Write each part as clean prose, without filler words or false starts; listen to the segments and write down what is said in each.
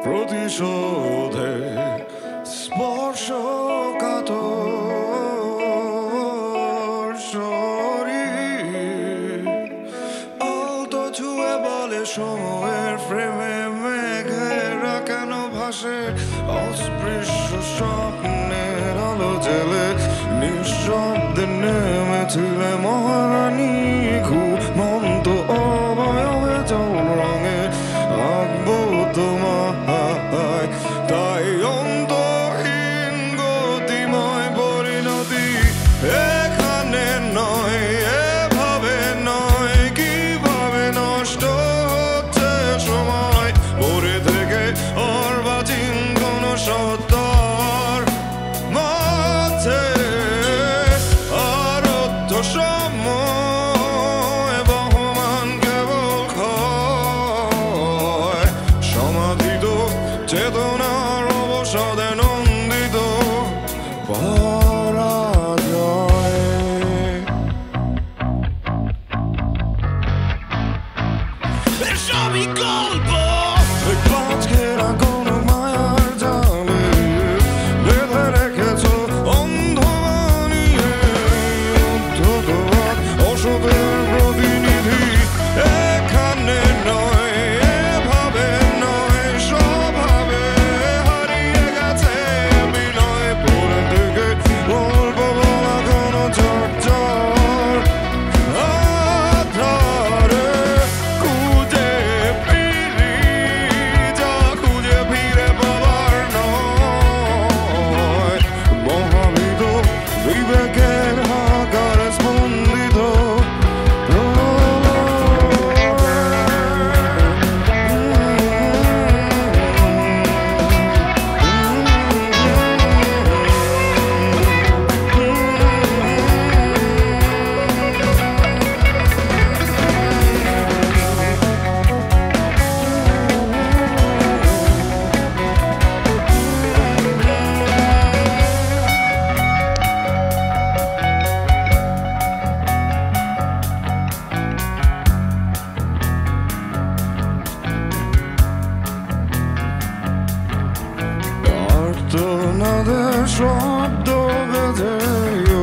প্রতিশোধে স্পর্শকাতর শরীর আলতো ছুঁয়ে বলে সময়ের ফ্রেমে মেঘেরা কেন ভাসে অস্পৃশ্য স্বপ্নের আলো জেলে নিঃশব্দে নেমেছিলে মহারানী ঘুমন্ত অবয়বে জল রঙে আঁকবো তোমায় তাই অন্তহীন গতিময় পরিণতি এখানে নয় এভাবে নয় কিভাবে নষ্ট হচ্ছে সময় পরে থেকে অর্বাচীন কোন সত্তার মাঝে আরধ্য সময় বহমান কেবল ক্ষয় সমাধিত চেতনার অবসাদে নন্দিত পরাজয় সবই গল্প কাজ ঘেরা কোনো মায়ার জালে বেঁধে রেখেছ অন্ধ বানিয়ে উদ্ধতবাদ অসতের প্রতিনিধি এখানে নয় এভাবে নয় স্বভাবে হারিয়ে গেছে বিনয় পরে থেকে গল্প বলা কোনো চর্চার আধারে খুঁজে ফিরি যা খুঁজে ফিরে পাবার নয় মহাবিদ বিবেকের হাকারে স্পন্দিত আর্তনাদের শব্দ বেজে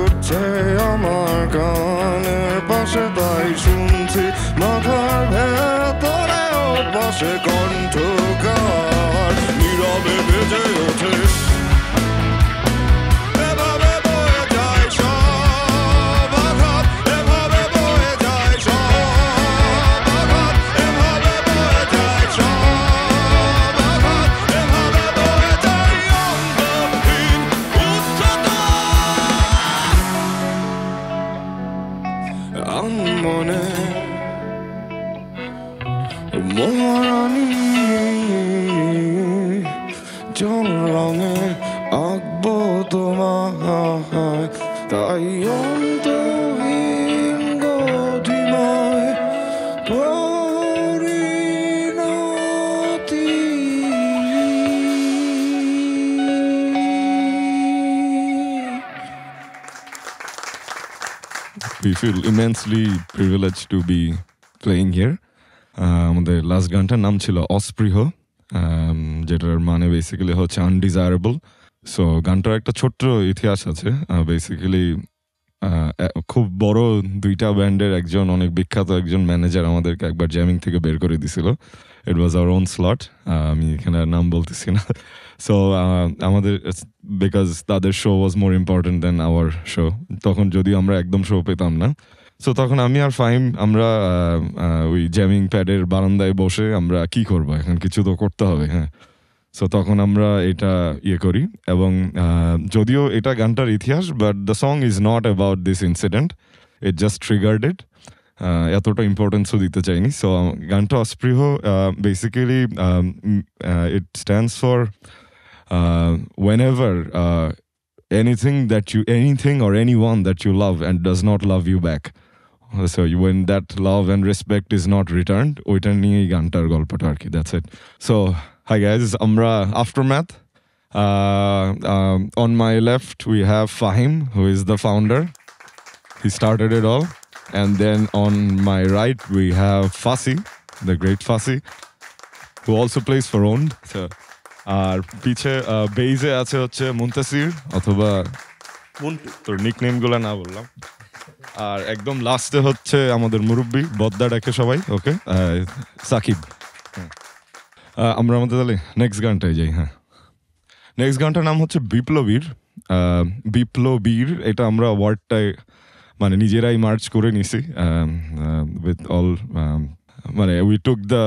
উঠছে আমার কানের পাশে তাই শুনছি মাথার ভেতরে ওর পাশে কণ্ঠকার নীরবে বেজে ওঠে এভাবে বয়ে যায় সব আঘাত এভাবে বয়ে যায় সব আঘাত এভাবে বয়ে যায় সব আঘাত এভাবে বয়ে যায় অন্তহীন উচ্চতা মনে মহারানী জল রঙে আঁকবো তোমায় তাই অন্তহীন গতিময় পরিণতি We feel immensely privileged to be playing here. আমাদের লাস্ট গানটার নাম ছিল অস্পৃহ, যেটার মানে বেসিক্যালি হচ্ছে আনডিজায়ারেবল। সো গানটার একটা ছোট্ট ইতিহাস আছে। বেসিক্যালি খুব বড় দুইটা ব্যান্ডের একজন অনেক বিখ্যাত একজন ম্যানেজার আমাদেরকে একবার জ্যামিং থেকে বের করে দিছিল। ইট ওয়াজ আওয়ার ওন স্লট, আমি এখানে আর নাম বলতেছি না। সো আমাদের বিকজ তাদের show was more important than our show, তখন যদিও আমরা একদম শো পেতাম না। সো তখন আমি আর ফাহিম আমরা ওই জ্যামিং প্যাডের বারান্দায় বসে আমরা কি করবো, এখন কিছু তো করতে হবে। হ্যাঁ, সো তখন আমরা এটা করি এবং যদিও এটা গানটার ইতিহাস, but the song is not about this incident, it just triggered it. এতটা ইম্পর্টেন্সও দিতে চাইনি। সো গানটা অস্পৃহ basically it stands for whenever anything or anyone that you love and does not love you back, so when that love and respect is not returned, ওইটা নিয়েই গানটার গল্পটা আর কি। That's it. So hi guys, আমরা Aftermath. On my left we have Fahim, who is the founder. He started it all. And then on my right we have Fasi, the great Fasi, who also plays for Ond. So আর পিছে বেইজে আছে হচ্ছে মুনতাসির অথবা তোর নিকনেমগুলো না বললাম। আর একদম লাস্টে হচ্ছে আমাদের মুরব্বি বদ্দা ডাকে সবাই, ওকে, সাকিব। আমরা আমাদের তাহলে নেক্সট গানটায় যাই। হ্যাঁ, নেক্সট গানটার নাম হচ্ছে বিপ্লবীর। বিপ্লবীর এটা আমরা ওয়ার্ডটায় মানে নিজেরাই মার্চ করে নিছি উইথ অল, মানে we took the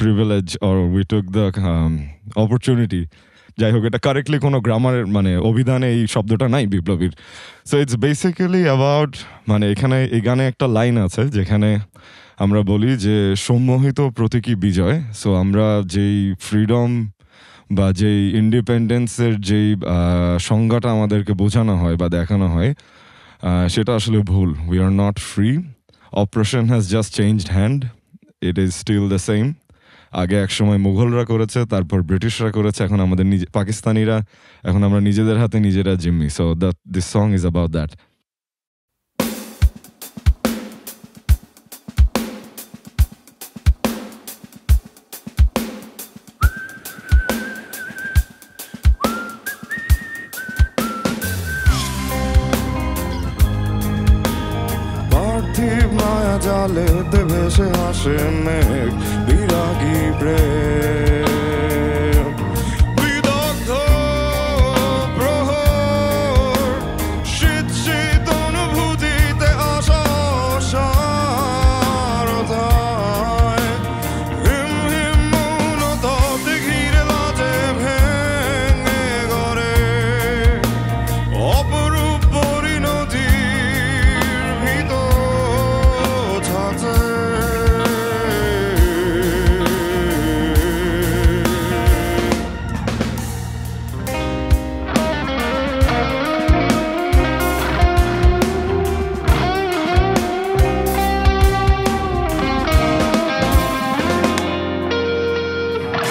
privilege or we took the opportunity, যাই হোক এটা কারেক্টলি কোনো গ্রামারের মানে অভিধানে এই শব্দটা নাই বিপ্লবীর। সো ইটস বেসিক্যালি অ্যাবাউট, মানে এখানে এই গানে একটা লাইন আছে যেখানে আমরা বলি যে সম্মোহিত প্রতীকী বিজয়। সো আমরা যেই ফ্রিডম বা যেই ইন্ডিপেন্ডেন্সের যেই সংজ্ঞাটা আমাদেরকে বোঝানো হয় বা দেখানো হয় সেটা আসলে ভুল। We are not free, operation has just changed hand, it is still the same. আগে একসময় মুঘলরা করেছে, তারপর ব্রিটিশরা করেছে, এখন আমাদের পাকিস্তানিরা, এখন আমরা নিজেদের হাতে নিজেরা জিম্মি। So this song is about that. পার্থিব মায়া জালেতে ভেসে আসে মেঘ, বিরাগী প্রেম বিদগ্ধ প্রহর, শীত শীত অনুভূতিতে আসা সারথায়, হিম হিম মৌনতাতে ঘিরে লাজে ভেঙে গড়ে অপরূপ পরিণতির ভিতর ছাঁচে।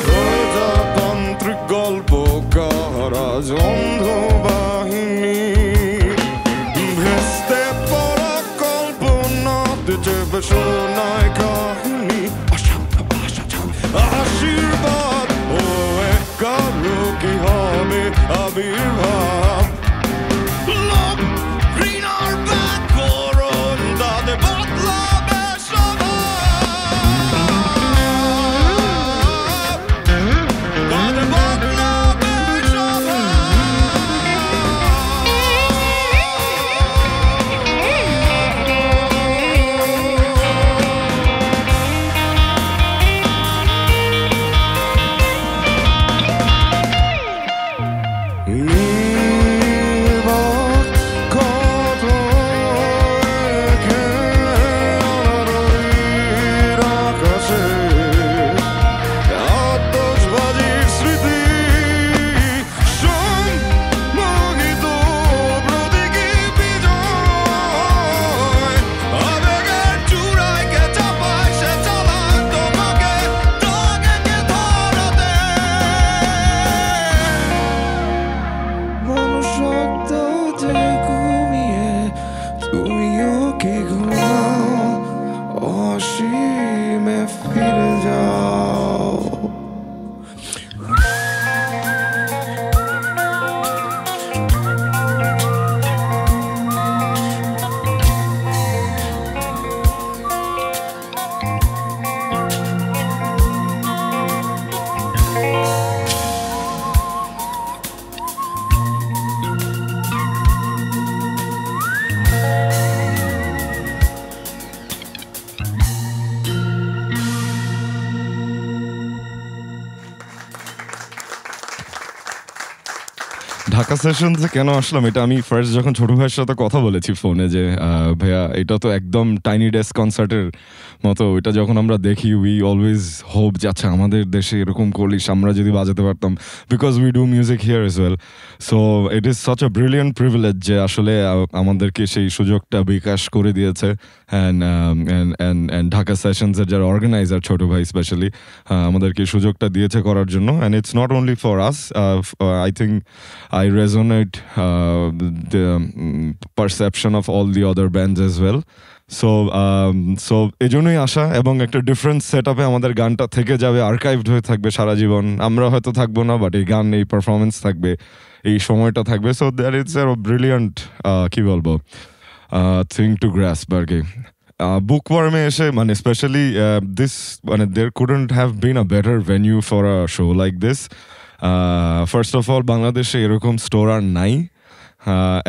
প্রজাতান্ত্রিক গল্পকার আজ অন্ধ বাহিনী, ভেস্তে পড়া কল্পনাতে চেপে শোনায় কাহিনী। আশীর্বাদ ও এক কারো কি হবে আবির্ভাব, লোভ ঘৃণার ব্যাকরণ তাতে বদলাবে স্বভাব, তাতে বদলাবে নির্বাক কত একে অনাদরির আকাশে, আতশবাজির স্মৃতি সম্মোহিত প্রতীকী বিজয়, আবেগের চূড়ায় কে চাপায় সে চালায় তোমাকে দাগে কে ধরাতে। মনুষ্যত্বতে ঘুমিয়ে তুমিও কি ঘুমাও, অসীমে ফিরে যাও। ঢাকা সেশনসে কেন আসলাম এটা আমি ফার্স্ট যখন ছোট ভাইয়ের সাথে কথা বলেছি ফোনে যে ভাইয়া এটা তো একদম টাইনি ডেস্ক কনসার্টের মতো, এটা যখন আমরা দেখি উই অলওয়েজ হোপ যে আচ্ছা আমাদের দেশে এরকম করলিস আমরা যদি বাজাতে পারতাম, because we do music here as well. So it is such a brilliant privilege যে আসলে আমাদেরকে সেই সুযোগটা বিকাশ করে দিয়েছে। অ্যান্ড ঢাকা সেশনসের যারা অর্গানাইজার ছোট ভাই স্পেশালি আমাদেরকে সুযোগটা দিয়েছে করার জন্য। And it's not only for us, I think I read resonate the perception of all the other bands as well. So এই জন্যই আসা, এবং একটা ডিফারেন্ট সেট আপে আমাদের গানটা থেকে যাবে, আর্কাইভড হয়ে থাকবে সারা জীবন। আমরা হয়তো থাকবো না, বাট এই গান, এই পারফরমেন্স থাকবে, এই সময়টা থাকবে। So that is a brilliant কি বলবো থিং টু গ্রাস্প আর কি। বুকওয়ার্মে এসে মানে স্পেশালি দিস মানে there couldn't have been a better venue for a show like this. First of all বাংলাদেশে এরকম স্টোর আর নাই,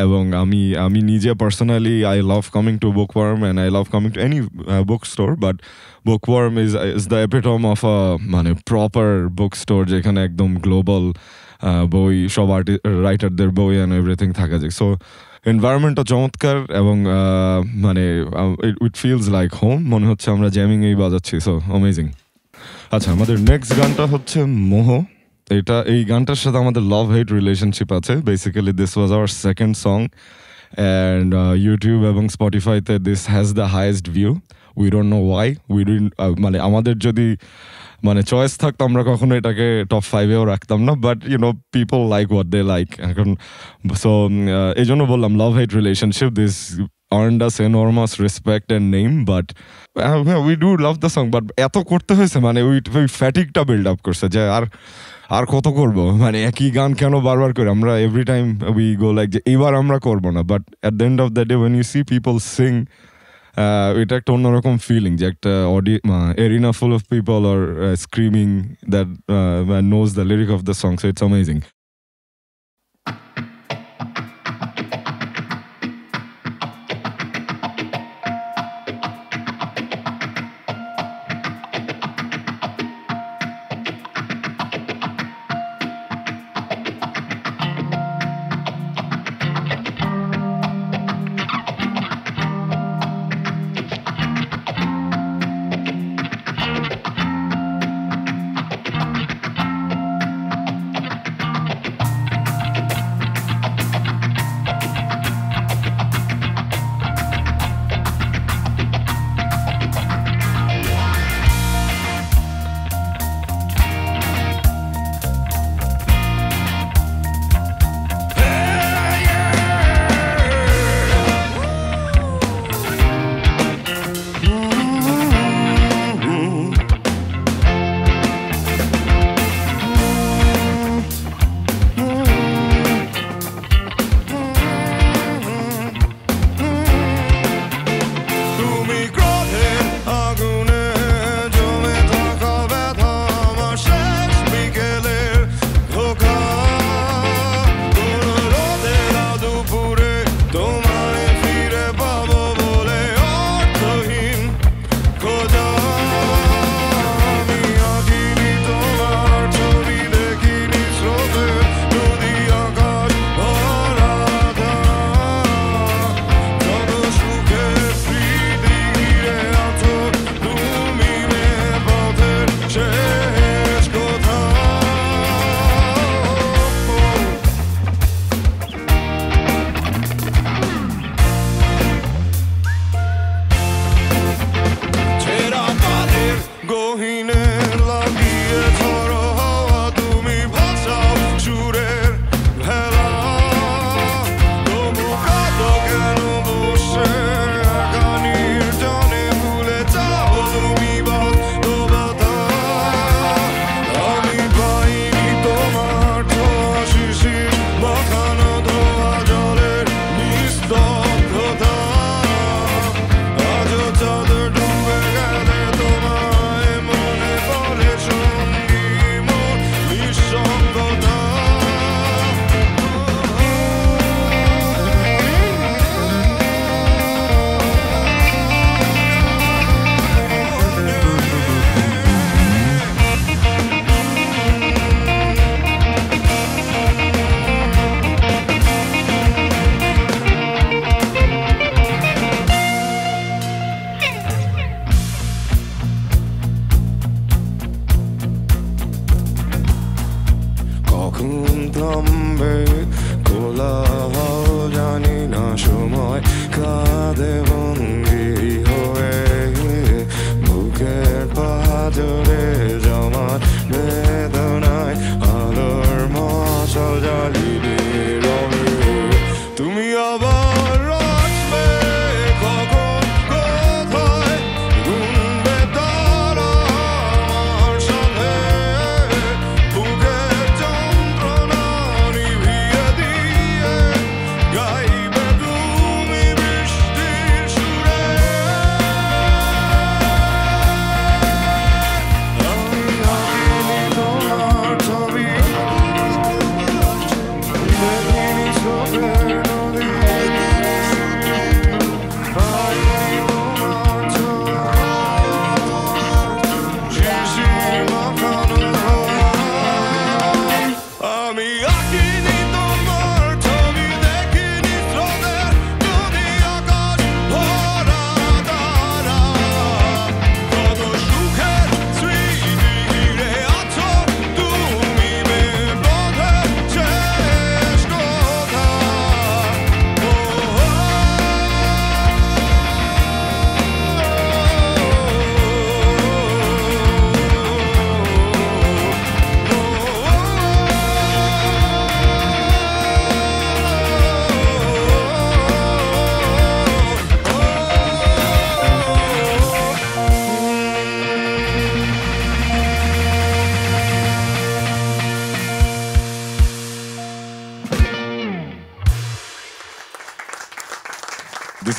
এবং আমি নিজে personally I love coming to Bookworm and I love coming to any book store, but Bookworm is the epitome of a মানে proper book store, যেখানে একদম গ্লোবাল বই, সব রাইটারদের বই অ্যান্ড এভরিথিং থাকা যায়। সো এনভায়রনমেন্টটা চমৎকার, এবং মানে ইট ফিলস লাইক হোম, মনে হচ্ছে আমরা জ্যামিংয়েই বাজাচ্ছি। So amazing. আচ্ছা, আমাদের নেক্সট গানটা হচ্ছে মোহ। এই গানটার সাথে আমাদের লাভ হেট রিলেশনশিপ আছে। Basically this was our second song, and YouTube এবং স্পটিফাইতে this has the highest view. We don't know why, মানে আমাদের যদি মানে চয়েস থাকতো আমরা কখনো এটাকে টপ 5-এও রাখতাম না, but people like what they like এখন। সো এই জন্য বললাম love hate relationship. This earned us enormous respect and name, but we do love the song, but এত করতে হয়েছে মানে ওই ফ্যাটিকটা বিল্ড আপ করছে যে আর কত করবো, মানে একই গান কেন বারবার করে আমরা every time we go like যে এবার আমরা করবো না। But at the end of the day when you see people sing, এটা একটা অন্যরকম ফিলিং যে একটা arena full of people are screaming that knows the lyric of the song. So it's amazing.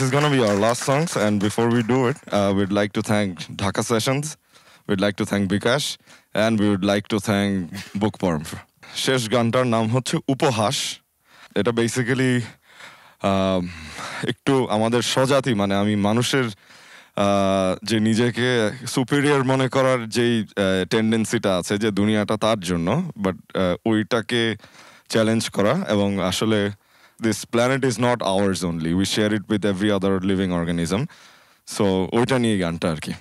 is gonna be our last songs, and before we do it, we'd like to thank Dhaka Sessions, we'd like to thank Bikash, and we would like to thank Bookworm. শেষ গানটার নাম হচ্ছে উপহাস। এটা basically একটু আমাদের স্বজাতি, মানে আমি মানুষের যে নিজেকে সুপিরিয়র মনে করার যেই টেন্ডেন্সিটা আছে যে দুনিয়াটা তার জন্য, বাট ওইটাকে চ্যালেঞ্জ করা, এবং আসলে this planet is not ours only, we share it with every other living organism. So ওইটা নিয়ে গানটা আর কি।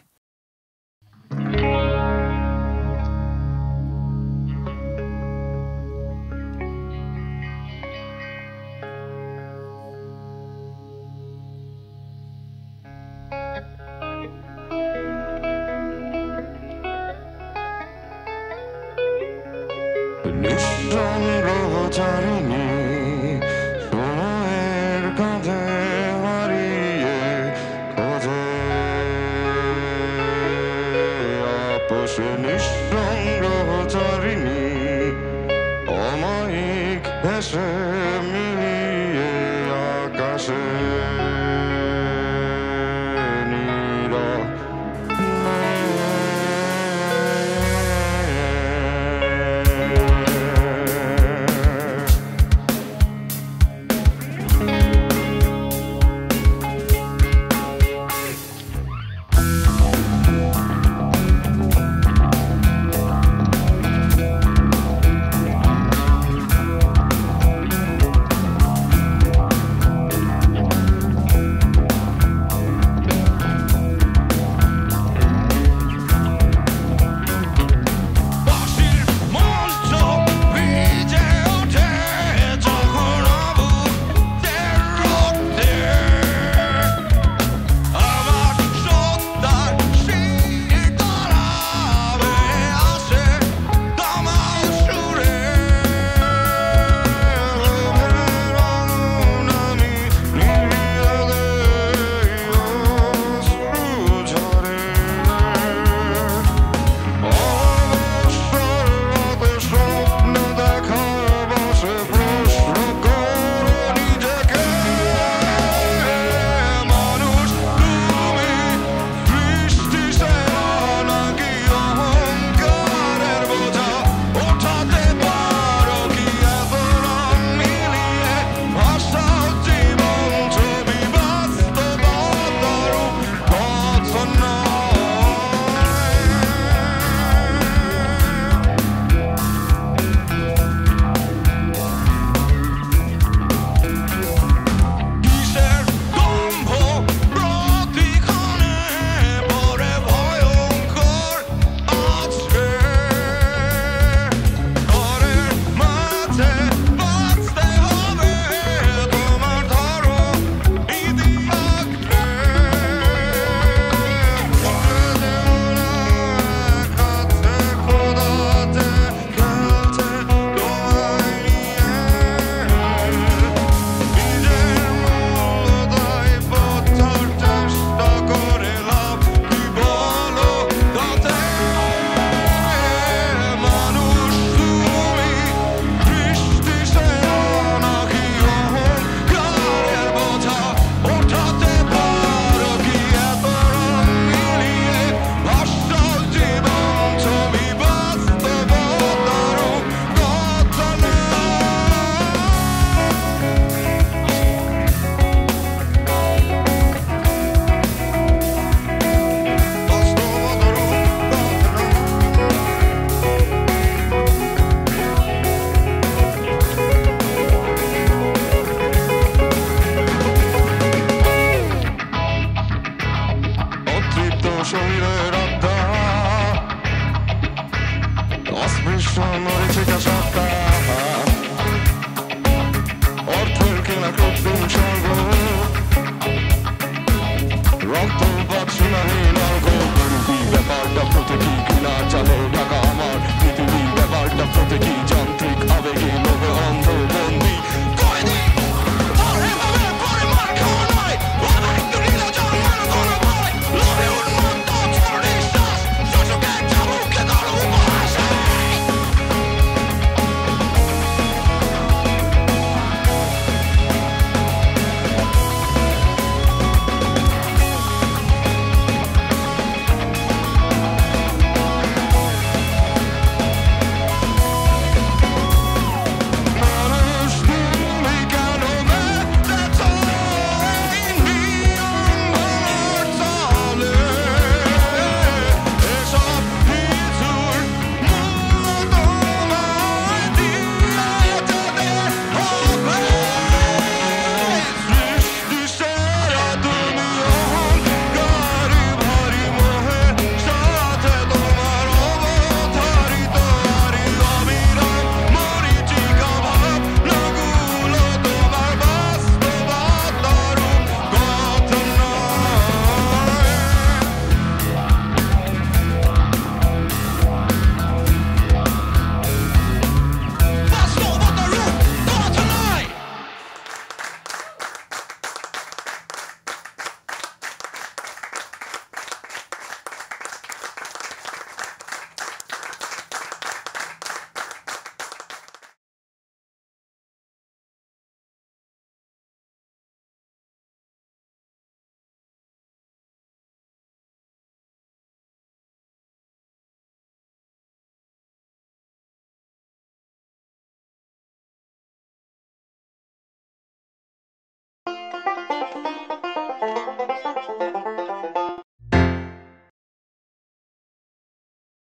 Rock